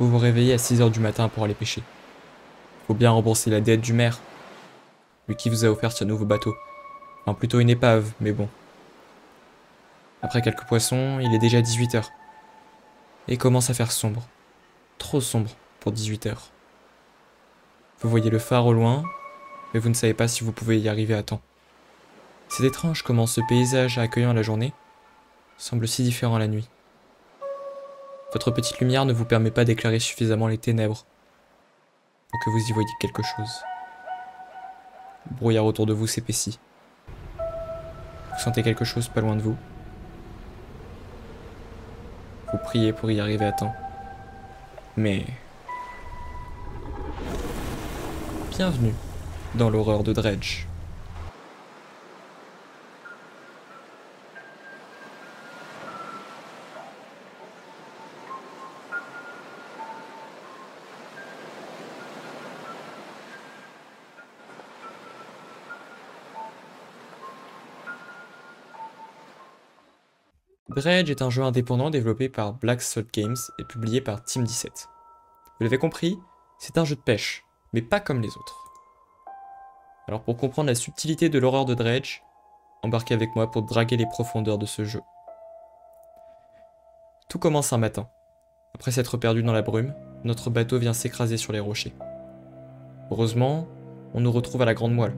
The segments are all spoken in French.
Vous vous réveillez à 6 h du matin pour aller pêcher. Faut bien rembourser la dette du maire, lui qui vous a offert ce nouveau bateau. Enfin plutôt une épave, mais bon. Après quelques poissons, il est déjà 18 h. Et commence à faire sombre. Trop sombre pour 18 h. Vous voyez le phare au loin, mais vous ne savez pas si vous pouvez y arriver à temps. C'est étrange comment ce paysage accueillant la journée semble si différent la nuit. Votre petite lumière ne vous permet pas d'éclairer suffisamment les ténèbres pour que vous y voyiez quelque chose. Le brouillard autour de vous s'épaissit. Vous sentez quelque chose pas loin de vous. Vous priez pour y arriver à temps. Mais... bienvenue dans l'horreur de Dredge. Dredge est un jeu indépendant développé par Black Salt Games et publié par Team 17. Vous l'avez compris, c'est un jeu de pêche, mais pas comme les autres. Alors pour comprendre la subtilité de l'horreur de Dredge, embarquez avec moi pour draguer les profondeurs de ce jeu. Tout commence un matin. Après s'être perdu dans la brume, notre bateau vient s'écraser sur les rochers. Heureusement, on nous retrouve à la Grande Moelle,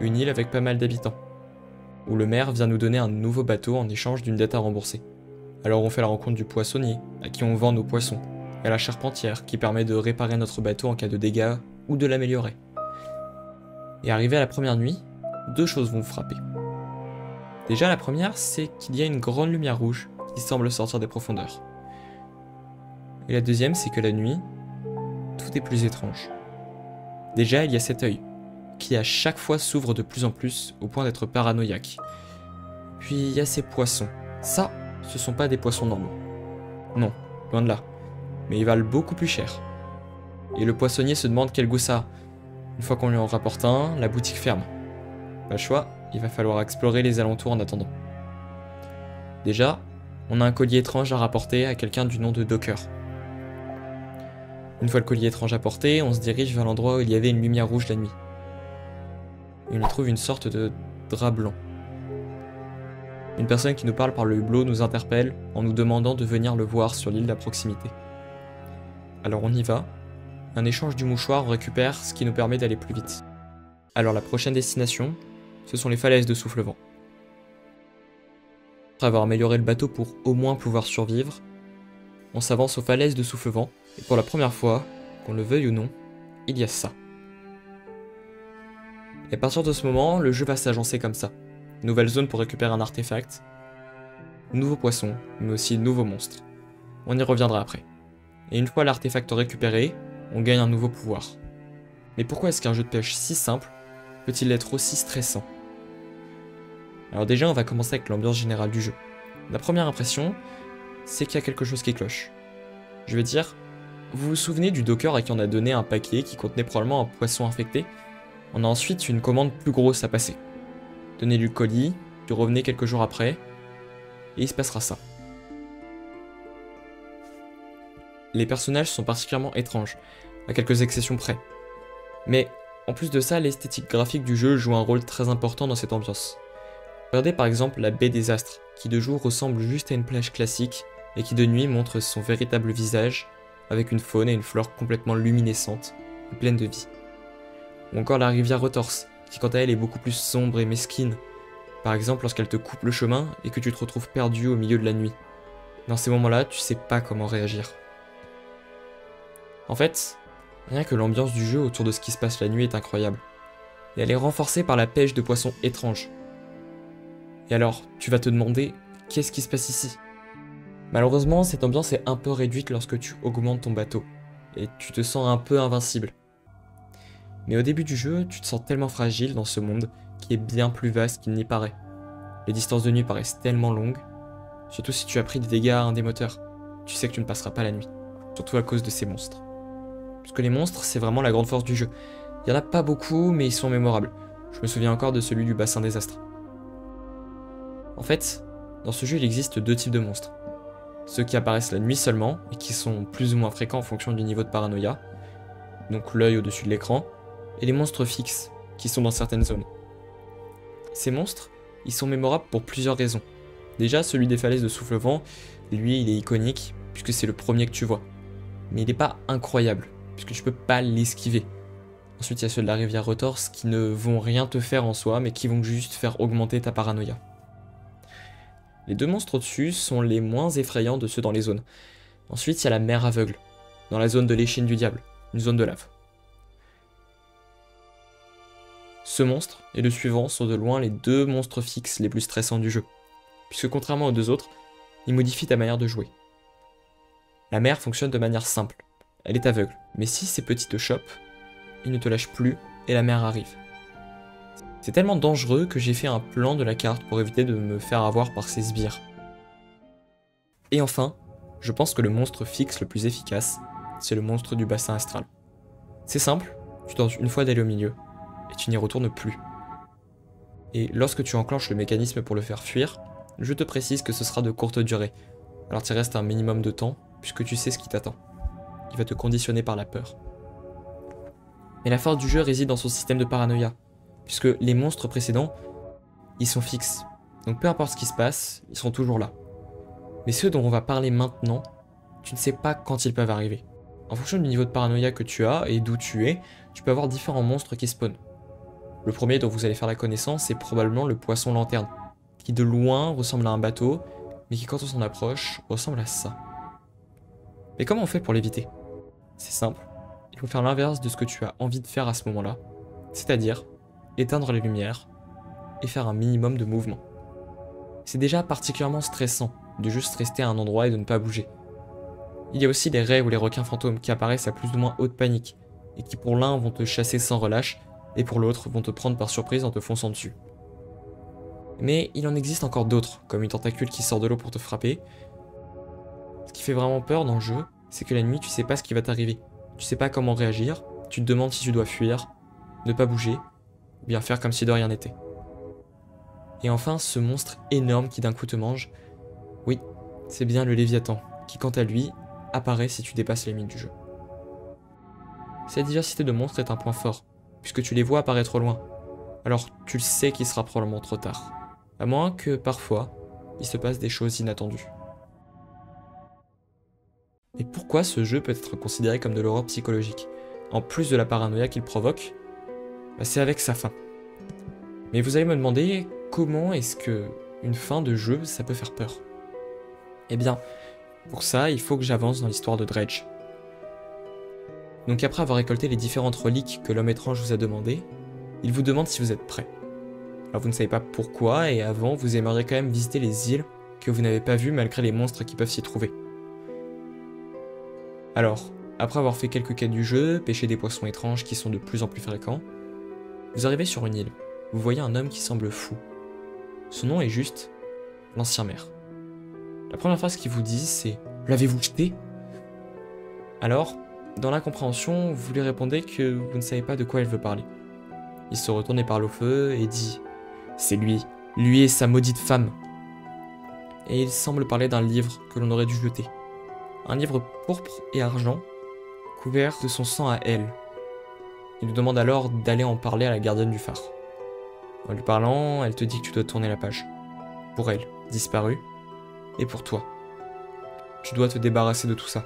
une île avec pas mal d'habitants, où le maire vient nous donner un nouveau bateau en échange d'une dette à rembourser. Alors on fait la rencontre du poissonnier, à qui on vend nos poissons, et à la charpentière, qui permet de réparer notre bateau en cas de dégâts, ou de l'améliorer. Et arrivé à la première nuit, deux choses vont vous frapper. Déjà la première, c'est qu'il y a une grande lumière rouge qui semble sortir des profondeurs. Et la deuxième, c'est que la nuit, tout est plus étrange. Déjà, il y a cet œil, qui à chaque fois s'ouvre de plus en plus au point d'être paranoïaque. Puis il y a ces poissons. Ça, ce sont pas des poissons normaux. Non, loin de là. Mais ils valent beaucoup plus cher. Et le poissonnier se demande quel goût ça a. Une fois qu'on lui en rapporte un, la boutique ferme. Pas le choix, il va falloir explorer les alentours en attendant. Déjà, on a un collier étrange à rapporter à quelqu'un du nom de Docker. Une fois le collier étrange apporté, on se dirige vers l'endroit où il y avait une lumière rouge la nuit. Et on y trouve une sorte de drap blanc. Une personne qui nous parle par le hublot nous interpelle en nous demandant de venir le voir sur l'île d'à proximité. Alors on y va. Un échange du mouchoir, on récupère ce qui nous permet d'aller plus vite. Alors la prochaine destination, ce sont les falaises de Soufflevent. Après avoir amélioré le bateau pour au moins pouvoir survivre, on s'avance aux falaises de Soufflevent, et pour la première fois, qu'on le veuille ou non, il y a ça. Et à partir de ce moment, le jeu va s'agencer comme ça. Nouvelle zone pour récupérer un artefact, nouveaux poissons, mais aussi nouveaux monstres. On y reviendra après. Et une fois l'artefact récupéré, on gagne un nouveau pouvoir. Mais pourquoi est-ce qu'un jeu de pêche si simple peut-il être aussi stressant? Alors déjà, on va commencer avec l'ambiance générale du jeu. La première impression, c'est qu'il y a quelque chose qui cloche. Je veux dire, vous vous souvenez du docker à qui on a donné un paquet qui contenait probablement un poisson infecté? On a ensuite une commande plus grosse à passer. Donnez-lui le colis, puis revenez quelques jours après, et il se passera ça. Les personnages sont particulièrement étranges, à quelques exceptions près. Mais en plus de ça, l'esthétique graphique du jeu joue un rôle très important dans cette ambiance. Regardez par exemple la baie des Astres, qui de jour ressemble juste à une plage classique, et qui de nuit montre son véritable visage, avec une faune et une flore complètement luminescentes, et pleines de vie. Ou encore la rivière Retorse, qui quant à elle est beaucoup plus sombre et mesquine, par exemple lorsqu'elle te coupe le chemin et que tu te retrouves perdu au milieu de la nuit. Dans ces moments-là, tu sais pas comment réagir. En fait, rien que l'ambiance du jeu autour de ce qui se passe la nuit est incroyable. Et elle est renforcée par la pêche de poissons étranges. Et alors, tu vas te demander, qu'est-ce qui se passe ici? Malheureusement, cette ambiance est un peu réduite lorsque tu augmentes ton bateau, et tu te sens un peu invincible. Mais au début du jeu, tu te sens tellement fragile dans ce monde qui est bien plus vaste qu'il n'y paraît. Les distances de nuit paraissent tellement longues, surtout si tu as pris des dégâts à un des moteurs. Tu sais que tu ne passeras pas la nuit, surtout à cause de ces monstres. Parce que les monstres, c'est vraiment la grande force du jeu. Il y en a pas beaucoup, mais ils sont mémorables. Je me souviens encore de celui du bassin des Astres. En fait, dans ce jeu, il existe deux types de monstres. ceux qui apparaissent la nuit seulement, et qui sont plus ou moins fréquents en fonction du niveau de paranoïa, donc l'œil au-dessus de l'écran, et les monstres fixes, qui sont dans certaines zones. Ces monstres, ils sont mémorables pour plusieurs raisons. Déjà, celui des falaises de Soufflevent, lui, il est iconique, puisque c'est le premier que tu vois. Mais il n'est pas incroyable, puisque tu peux pas l'esquiver. Ensuite, il y a ceux de la rivière Retorse qui ne vont rien te faire en soi, mais qui vont juste faire augmenter ta paranoïa. Les deux monstres au-dessus sont les moins effrayants de ceux dans les zones. Ensuite, il y a la mer aveugle, dans la zone de l'échine du diable, une zone de lave. Ce monstre et le suivant sont de loin les deux monstres fixes les plus stressants du jeu, puisque contrairement aux deux autres, ils modifient ta manière de jouer. La mer fonctionne de manière simple, elle est aveugle, mais si ces petits te chopent, ils ne te lâchent plus et la mer arrive. C'est tellement dangereux que j'ai fait un plan de la carte pour éviter de me faire avoir par ces sbires. Et enfin, je pense que le monstre fixe le plus efficace, c'est le monstre du bassin astral. C'est simple, tu tentes une fois d'aller au milieu, et tu n'y retournes plus. Et lorsque tu enclenches le mécanisme pour le faire fuir, je te précise que ce sera de courte durée, alors tu restes un minimum de temps, puisque tu sais ce qui t'attend. Il va te conditionner par la peur. Mais la force du jeu réside dans son système de paranoïa, puisque les monstres précédents, ils sont fixes. Donc peu importe ce qui se passe, ils seront toujours là. Mais ceux dont on va parler maintenant, tu ne sais pas quand ils peuvent arriver. En fonction du niveau de paranoïa que tu as et d'où tu es, tu peux avoir différents monstres qui spawnent. Le premier dont vous allez faire la connaissance, c'est probablement le poisson lanterne, qui de loin ressemble à un bateau, mais qui quand on s'en approche, ressemble à ça. Mais comment on fait pour l'éviter? C'est simple, il faut faire l'inverse de ce que tu as envie de faire à ce moment-là, c'est-à-dire éteindre les lumières et faire un minimum de mouvement. C'est déjà particulièrement stressant de juste rester à un endroit et de ne pas bouger. Il y a aussi les raies ou les requins fantômes qui apparaissent à plus ou moins haute panique, et qui pour l'un vont te chasser sans relâche, et pour l'autre vont te prendre par surprise en te fonçant dessus. Mais il en existe encore d'autres, comme une tentacule qui sort de l'eau pour te frapper. Ce qui fait vraiment peur dans le jeu, c'est que la nuit tu sais pas ce qui va t'arriver. Tu sais pas comment réagir, tu te demandes si tu dois fuir, ne pas bouger, ou bien faire comme si de rien n'était. Et enfin, ce monstre énorme qui d'un coup te mange, oui, c'est bien le Léviathan, qui quant à lui, apparaît si tu dépasses les limites du jeu. Cette diversité de monstres est un point fort, puisque tu les vois apparaître au loin, alors tu le sais qu'il sera probablement trop tard, à moins que, parfois, il se passe des choses inattendues. Mais pourquoi ce jeu peut être considéré comme de l'horreur psychologique? En plus de la paranoïa qu'il provoque, c'est avec sa fin. Mais vous allez me demander, comment est-ce que une fin de jeu, ça peut faire peur? Eh bien, pour ça, il faut que j'avance dans l'histoire de Dredge. Donc après avoir récolté les différentes reliques que l'homme étrange vous a demandées, il vous demande si vous êtes prêt. Alors vous ne savez pas pourquoi, et avant, vous aimeriez quand même visiter les îles que vous n'avez pas vues malgré les monstres qui peuvent s'y trouver. Alors, après avoir fait quelques quêtes du jeu, pêcher des poissons étranges qui sont de plus en plus fréquents, vous arrivez sur une île. Vous voyez un homme qui semble fou. Son nom est juste l'Ancien Maire. La première phrase qu'il vous dit, c'est « L'avez-vous jeté ?» Alors, dans l'incompréhension, vous lui répondez que vous ne savez pas de quoi il veut parler. Il se retourne et parle au feu et dit « C'est lui et sa maudite femme !» Et il semble parler d'un livre que l'on aurait dû jeter. Un livre pourpre et argent, couvert de son sang à elle. Il nous demande alors d'aller en parler à la gardienne du phare. En lui parlant, elle te dit que tu dois tourner la page. Pour elle, disparue, et pour toi. Tu dois te débarrasser de tout ça.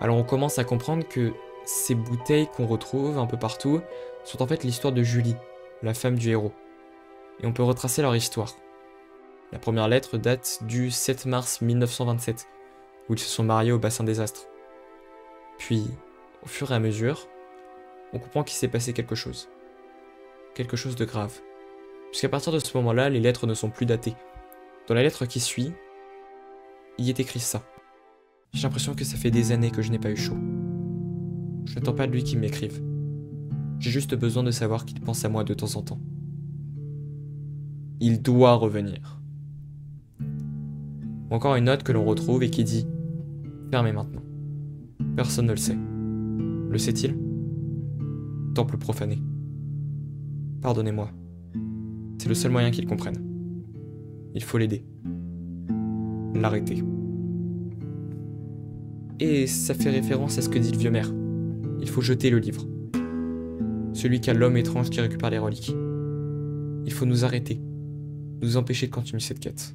Alors on commence à comprendre que ces bouteilles qu'on retrouve un peu partout sont en fait l'histoire de Julie, la femme du héros. Et on peut retracer leur histoire. La première lettre date du 7 mars 1927, où ils se sont mariés au bassin des Astres. Puis, au fur et à mesure, on comprend qu'il s'est passé quelque chose. Quelque chose de grave. Puisqu'à partir de ce moment-là, les lettres ne sont plus datées. Dans la lettre qui suit, il y est écrit ça. J'ai l'impression que ça fait des années que je n'ai pas eu chaud. Je n'attends pas de lui qu'il m'écrive. J'ai juste besoin de savoir qu'il pense à moi de temps en temps. Il doit revenir. Ou encore une note que l'on retrouve et qui dit « Fermez maintenant ». Personne ne le sait. Le sait-il? Temple profané. Pardonnez-moi. C'est le seul moyen qu'il comprenne. Il faut l'aider. l'arrêter. Et ça fait référence à ce que dit le vieux maire. Il faut jeter le livre. Celui qu'a l'homme étrange qui récupère les reliques. Il faut nous arrêter, nous empêcher de continuer cette quête.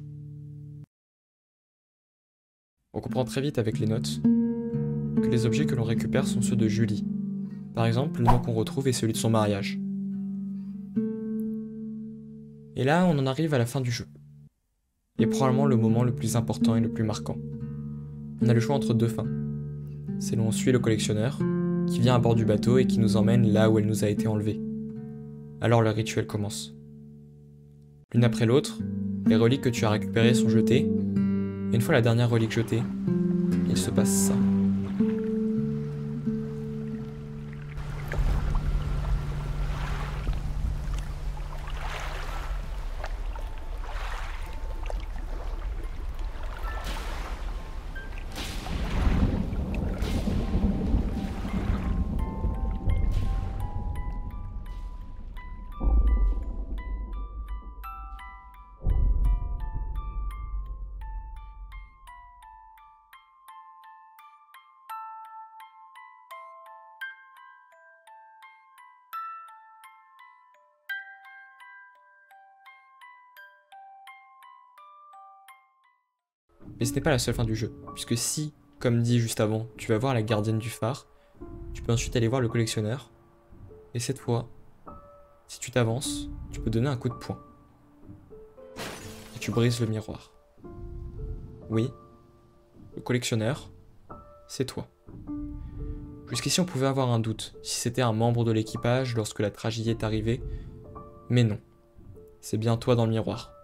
On comprend très vite avec les notes que les objets que l'on récupère sont ceux de Julie. Par exemple, le nom qu'on retrouve est celui de son mariage. Et là, on en arrive à la fin du jeu. Et probablement le moment le plus important et le plus marquant. On a le choix entre deux fins. C'est l'on suit le collectionneur, qui vient à bord du bateau et qui nous emmène là où elle nous a été enlevée. Alors le rituel commence. L'une après l'autre, les reliques que tu as récupérées sont jetées, et une fois la dernière relique jetée, il se passe ça. Mais ce n'est pas la seule fin du jeu, puisque si, comme dit juste avant, tu vas voir la gardienne du phare, tu peux ensuite aller voir le collectionneur, et cette fois, si tu t'avances, tu peux donner un coup de poing. Et tu brises le miroir. Oui, le collectionneur, c'est toi. Jusqu'ici on pouvait avoir un doute, si c'était un membre de l'équipage lorsque la tragédie est arrivée, mais non, c'est bien toi dans le miroir.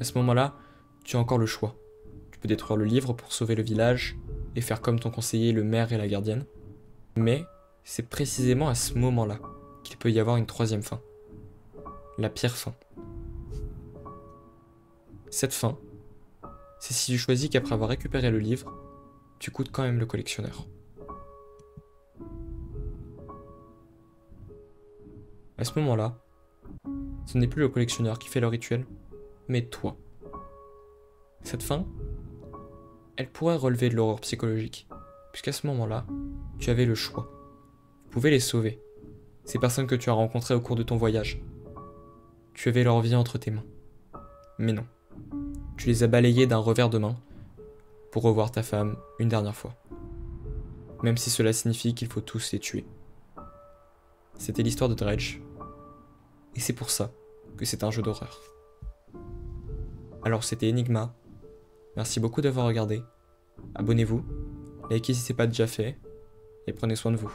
À ce moment-là, tu as encore le choix. Tu peux détruire le livre pour sauver le village et faire comme ton conseiller, le maire et la gardienne. Mais c'est précisément à ce moment-là qu'il peut y avoir une troisième fin. La pire fin. Cette fin, c'est si tu choisis qu'après avoir récupéré le livre, tu coûtes quand même le collectionneur. À ce moment-là, ce n'est plus le collectionneur qui fait le rituel, mais toi. Cette fin, elle pourrait relever de l'horreur psychologique, puisqu'à ce moment-là, tu avais le choix. Tu pouvais les sauver, ces personnes que tu as rencontrées au cours de ton voyage. Tu avais leur vie entre tes mains. Mais non, tu les as balayées d'un revers de main pour revoir ta femme une dernière fois. Même si cela signifie qu'il faut tous les tuer. C'était l'histoire de Dredge, et c'est pour ça que c'est un jeu d'horreur. Alors c'était Enigma. Merci beaucoup d'avoir regardé. Abonnez-vous, likez si ce n'est pas déjà fait, et prenez soin de vous.